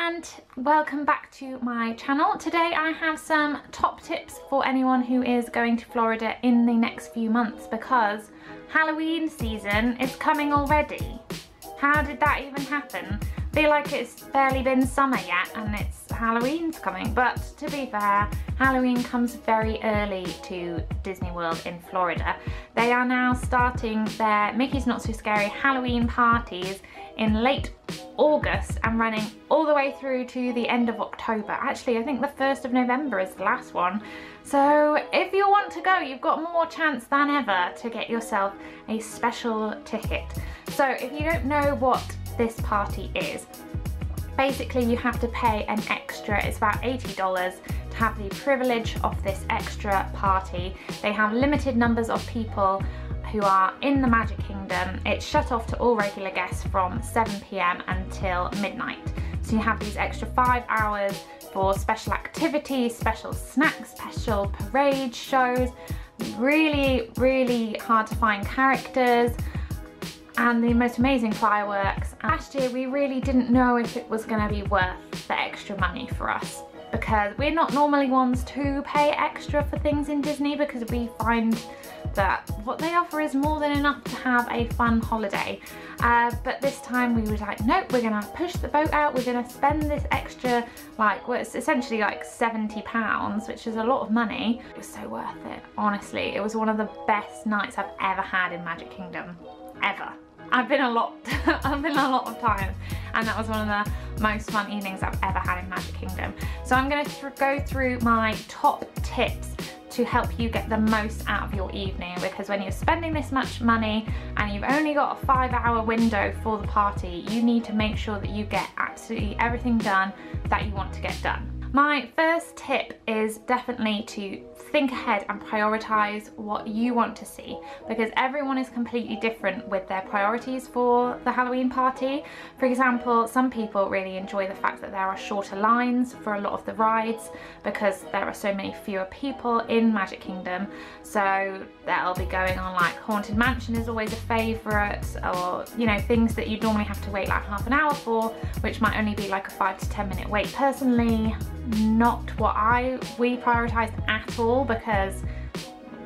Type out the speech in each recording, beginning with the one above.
and welcome back to my channel. Today I have some top tips for anyone who is going to Florida in the next few months because Halloween season is coming already. How did that even happen? I feel like it's barely been summer yet and it's Halloween's coming, but to be fair, Halloween comes very early to Disney World in Florida. They are now starting their Mickey's Not So Scary Halloween parties in late August and running all the way through to the end of October. Actually, I think the 1st of November is the last one. So if you want to go, you've got more chance than ever to get yourself a special ticket. So if you don't know what this party is, basically you have to pay an extra, it's about $80 to have the privilege of this extra party. They have limited numbers of people who are in the Magic Kingdom. It's shut off to all regular guests from 7 p.m. until midnight. So you have these extra 5 hours for special activities, special snacks, special parade shows, really hard to find characters, and the most amazing fireworks. Last year we really didn't know if it was going to be worth the extra money for us, because we're not normally ones to pay extra for things in Disney because we find that what they offer is more than enough to have a fun holiday. But this time we were like, nope, we're gonna push the boat out, we're gonna spend this extra, like, well, it's essentially like £70, which is a lot of money. It was so worth it, honestly. It was one of the best nights I've ever had in Magic Kingdom, ever. I've been a lot of times, and that was one of the most fun evenings I've ever had in Magic Kingdom. So I'm going to go through my top tips to help you get the most out of your evening, because when you're spending this much money and you've only got a 5-hour window for the party, you need to make sure that you get absolutely everything done that you want to get done. My first tip is definitely to think ahead and prioritize what you want to see, because everyone is completely different with their priorities for the Halloween party. For example, some people really enjoy the fact that there are shorter lines for a lot of the rides because there are so many fewer people in Magic Kingdom. So they'll be going on, like, Haunted Mansion is always a favourite, or, you know, things that you'd normally have to wait like half an hour for, which might only be like a 5 to 10 minute wait. Personally, not what we prioritise at all, because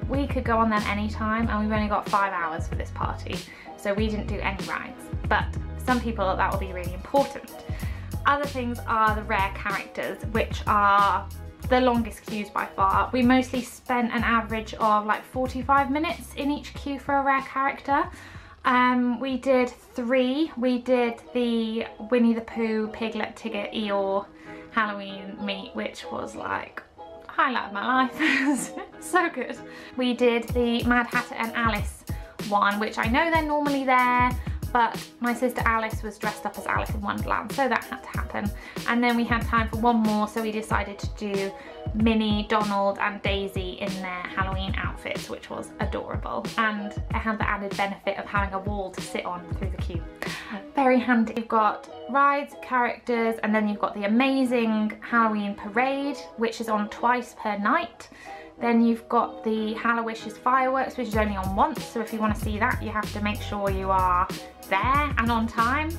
we could go on them anytime and we've only got 5 hours for this party, so we didn't do any rides. But some people, that will be really important. Other things are the rare characters, which are the longest queues by far. We mostly spent an average of like 45 minutes in each queue for a rare character. We did 3. We did the Winnie the Pooh, Piglet, Tigger, Eeyore Halloween meet, which was like highlight of my life. So good. We did the Mad Hatter and Alice one, which I know they're normally there, but my sister Alice was dressed up as Alice in Wonderland, so that had to happen. And then we had time for one more, so we decided to do Minnie, Donald and Daisy in their Halloween outfits, which was adorable, and it had the added benefit of having a wall to sit on through the queue. Very handy. You've got rides, characters, and then you've got the amazing Halloween parade, which is on twice per night. Then you've got the Hallowishes fireworks, which is only on once, so if you want to see that, you have to make sure you are there and on time.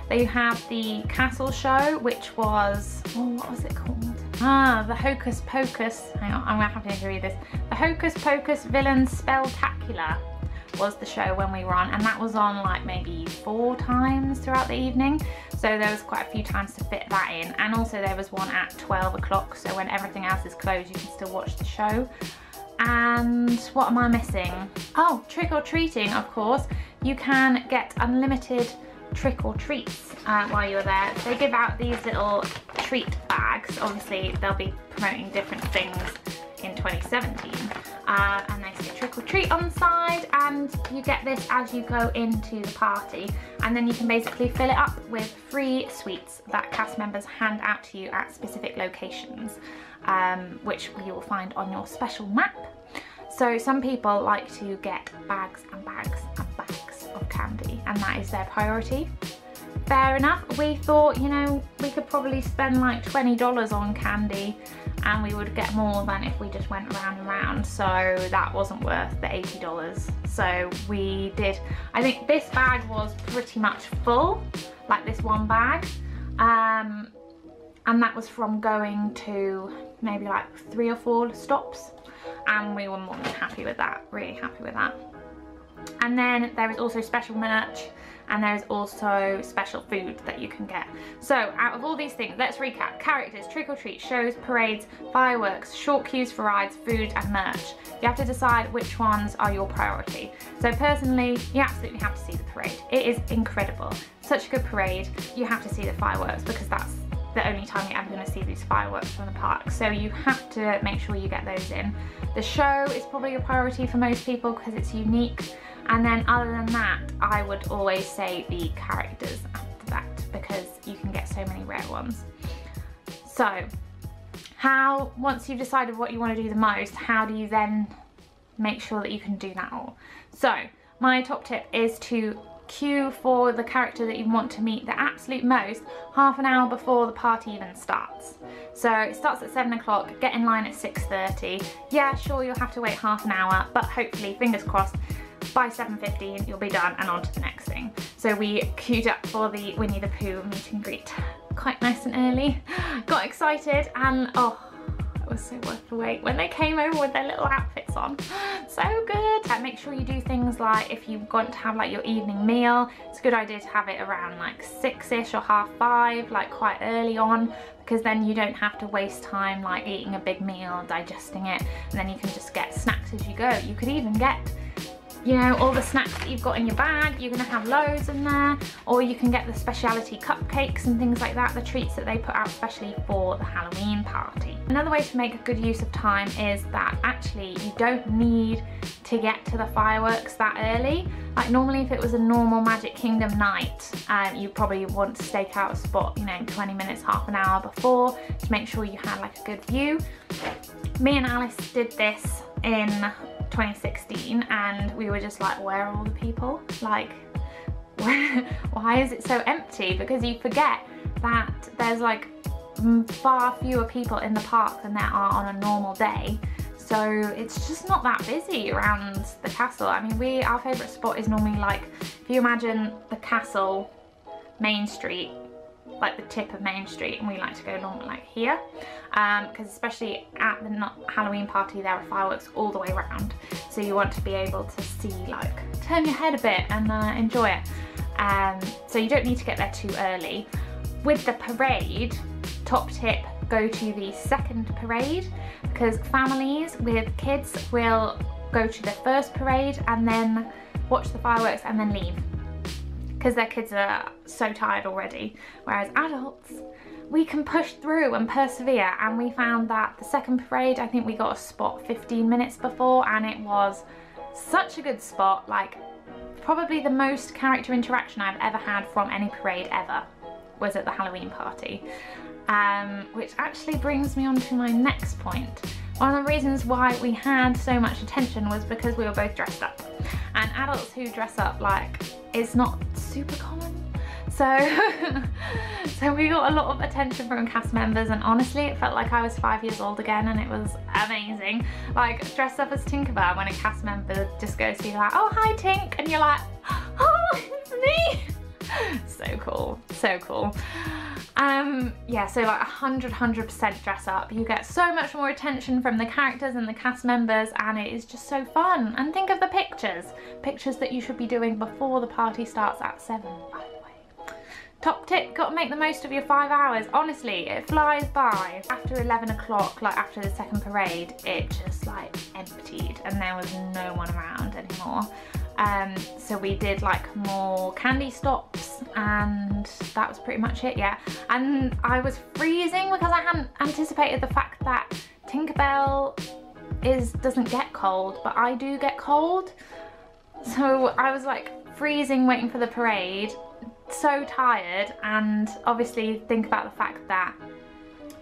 Then you have the castle show, which was, oh, what was it called? The Hocus Pocus, hang on, I'm gonna have to read this. The Hocus Pocus Villain Spelltacular was the show when we were on, and that was on like maybe 4 times throughout the evening, so there was quite a few times to fit that in. And also there was one at 12 o'clock, so when everything else is closed you can still watch the show. And what am I missing? Oh, trick or treating, of course. You can get unlimited trick or treats while you're there. They give out these little treat bags. Obviously they'll be promoting different things in 2017, and they say trick or treat on the side, and you get this as you go into the party, and then you can basically fill it up with free sweets that cast members hand out to you at specific locations, which you will find on your special map. So some people like to get bags and bags and bags of candy, and that is their priority. Fair enough. We thought, you know, we could probably spend like $20 on candy and we would get more than if we just went around and around, so that wasn't worth the $80. So we did, I think this bag was pretty much full, like this one bag. and that was from going to maybe like 3 or 4 stops, and we were more than happy with that, really happy with that. And then there is also special merch, and there is also special food that you can get. So out of all these things, let's recap. Characters, trick or treat, shows, parades, fireworks, short queues for rides, food and merch. You have to decide which ones are your priority. So personally, you absolutely have to see the parade. It is incredible. Such a good parade. You have to see the fireworks because that's the only time you're ever going to see these fireworks from the park. So you have to make sure you get those in. The show is probably a priority for most people because it's unique. And then other than that, I would always say the characters after that because you can get so many rare ones. So once you've decided what you want to do the most, how do you then make sure that you can do that all? So my top tip is to queue for the character that you want to meet the absolute most half an hour before the party even starts. So it starts at 7 o'clock, get in line at 6:30. Yeah, sure, you'll have to wait half an hour, but hopefully, fingers crossed, by 7:15 you'll be done and on to the next thing. So we queued up for the Winnie the Pooh meet and greet quite nice and early. Got excited, and oh, it was so worth the wait when they came over with their little outfits on. So good. And make sure you do things like, if you want to have like your evening meal, it's a good idea to have it around like 6ish or 5:30, like quite early on, because then you don't have to waste time like eating a big meal, digesting it, and then you can just get snacks as you go. You could even get, you know, all the snacks that you've got in your bag. You're gonna have loads in there, or you can get the specialty cupcakes and things like that, the treats that they put out especially for the Halloween party. Another way to make a good use of time is that actually you don't need to get to the fireworks that early. Like normally if it was a normal Magic Kingdom night, you probably want to stake out a spot, you know, 20 minutes, half an hour before to make sure you had like a good view. Me and Alice did this in 2016 and we were just like, where are all the people? Like, why is it so empty? Because you forget that there's like far fewer people in the park than there are on a normal day. So it's just not that busy around the castle. I mean, our favourite spot is normally like, if you imagine the castle, Main Street, like the tip of Main Street, and we like to go normally like here, because especially at the Halloween party there are fireworks all the way around, so you want to be able to see, like, turn your head a bit and enjoy it. So you don't need to get there too early. With the parade, top tip, go to the second parade, because families with kids will go to the first parade and then watch the fireworks and then leave, because their kids are so tired already. Whereas adults, we can push through and persevere, and we found that the second parade, I think we got a spot 15 minutes before, and it was such a good spot, like probably the most character interaction I've ever had from any parade ever was at the Halloween party. Which actually brings me on to my next point. One of the reasons why we had so much attention was because we were both dressed up, and adults who dress up like is not super common. So we got a lot of attention from cast members, and honestly it felt like I was 5 years old again, and it was amazing. Like dressed up as Tinkerbell, when a cast member just goes to you like, oh hi Tink, and you're like, oh it's me. So cool, so cool. Yeah, so like 100% dress up. You get so much more attention from the characters and the cast members, and it is just so fun. And think of the pictures that you should be doing before the party starts at 7, by the way. Top tip, got to make the most of your 5 hours. Honestly, it flies by. After 11 o'clock, like after the second parade, it just like emptied and there was no one around anymore. So we did like more candy stops, and that was pretty much it, yeah. And I was freezing because I hadn't anticipated the fact that Tinkerbell doesn't get cold, but I do get cold. So I was like freezing waiting for the parade, so tired, and obviously think about the fact that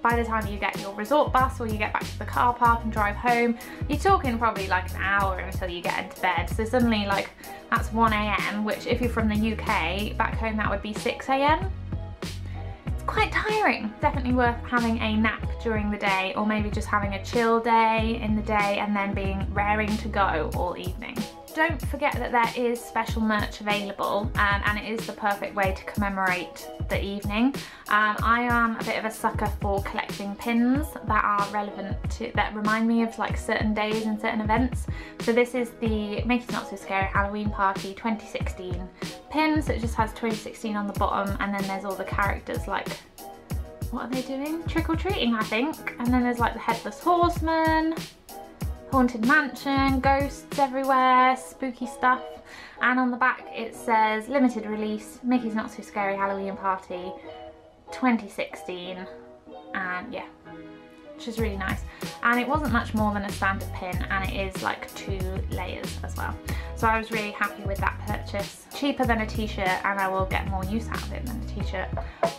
by the time you get your resort bus or you get back to the car park and drive home, you're talking probably like an hour until you get into bed. So suddenly like that's 1 AM, which if you're from the UK, back home that would be 6 AM. It's quite tiring. Definitely worth having a nap during the day, or maybe just having a chill day in the day and then being raring to go all evening. don't forget that there is special merch available, and it is the perfect way to commemorate the evening. I am a bit of a sucker for collecting pins that are relevant to, that remind me of like certain days and certain events. So this is the Mickey's Not So Scary Halloween Party 2016 pin. So it just has 2016 on the bottom, and then there's all the characters, like, what are they doing? Trick or treating, I think. And then there's like the Headless Horseman, Haunted Mansion, ghosts everywhere, spooky stuff. And on the back it says limited release, Mickey's Not So Scary Halloween Party 2016. And yeah, which is really nice. And it wasn't much more than a standard pin, and it is like 2 layers as well. So I was really happy with that purchase. Cheaper than a t-shirt, and I will get more use out of it than a t-shirt,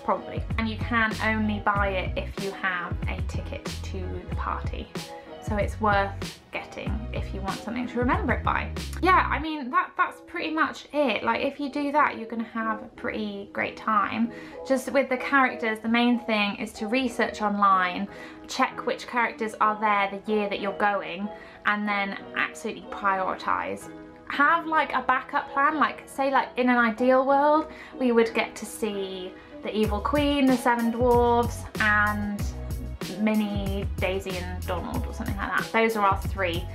probably. And you can only buy it if you have a ticket to the party. So it's worth getting if you want something to remember it by. Yeah, I mean, that's pretty much it. Like, if you do that, you're gonna have a pretty great time. Just with the characters, the main thing is to research online, check which characters are there the year that you're going, and then absolutely prioritize. Have like a backup plan, like say like in an ideal world, we would get to see the Evil Queen, the 7 Dwarves, and Minnie, Daisy and Donald or something like that. Those are our 3.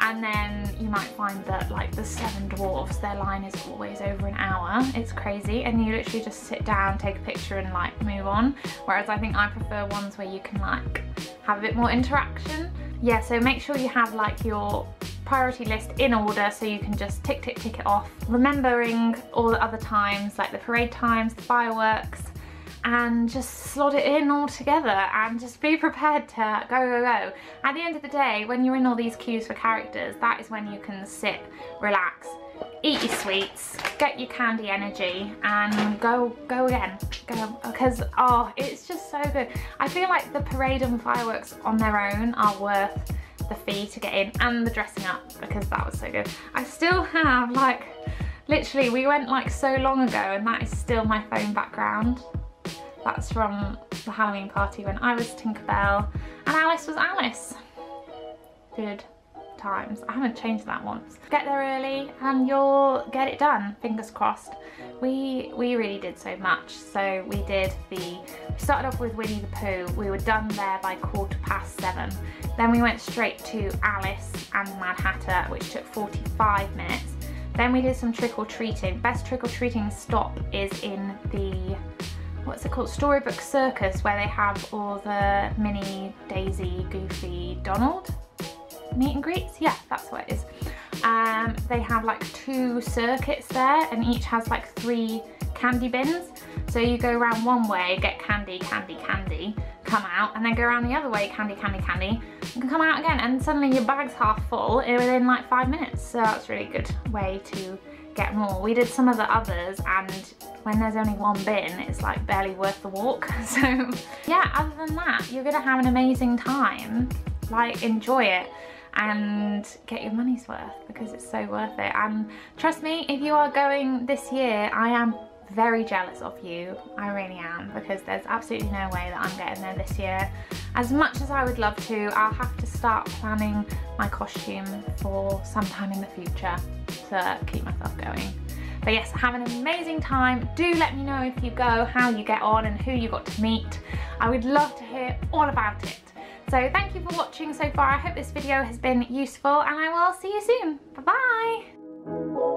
And then you might find that like the 7 Dwarfs, their line is always over an hour. It's crazy, and you literally just sit down, take a picture and like move on. Whereas I think I prefer ones where you can like have a bit more interaction. Yeah, so make sure you have like your priority list in order so you can just tick it off, remembering all the other times, like the parade times, the fireworks, and just slot it in all together and just be prepared to go. At the end of the day, when you're in all these queues for characters, that is when you can sit, relax, eat your sweets, get your candy energy, and go again. Because oh, it's just so good. I feel like the parade and fireworks on their own are worth the fee to get in, and the dressing up, because that was so good. I still have, like, literally we went like so long ago, and that is still my phone background. That's from the Halloween party when I was Tinkerbell and Alice was Alice. Good times. I haven't changed that once. Get there early and you'll get it done, fingers crossed. We really did so much. So we started off with Winnie the Pooh. We were done there by 7:15. Then we went straight to Alice and the Mad Hatter, which took 45 minutes. Then we did some trick-or-treating. Best trick-or-treating stop is in the, what's it called, Storybook Circus, where they have all the Minnie, Daisy, Goofy, Donald meet and greets. Yeah, that's what it is. They have like 2 circuits there, and each has like 3 candy bins. So you go around one way, get candy, come out, and then go around the other way, candy, you can come out again, and suddenly your bag's half full within like 5 minutes. So that's a really good way to get more. We did some of the others, and when there's only 1 bin, it's like barely worth the walk. So yeah, other than that, you're gonna have an amazing time. Like, enjoy it and get your money's worth, because it's so worth it. And trust me, if you are going this year, I am very jealous of you. I really am, because there's absolutely no way that I'm getting there this year. As much as I would love to, I'll have to start planning my costume for sometime in the future to keep myself going. But yes, have an amazing time. Do let me know if you go, how you get on and who you got to meet. I would love to hear all about it. So thank you for watching so far. I hope this video has been useful, and I will see you soon. Bye bye.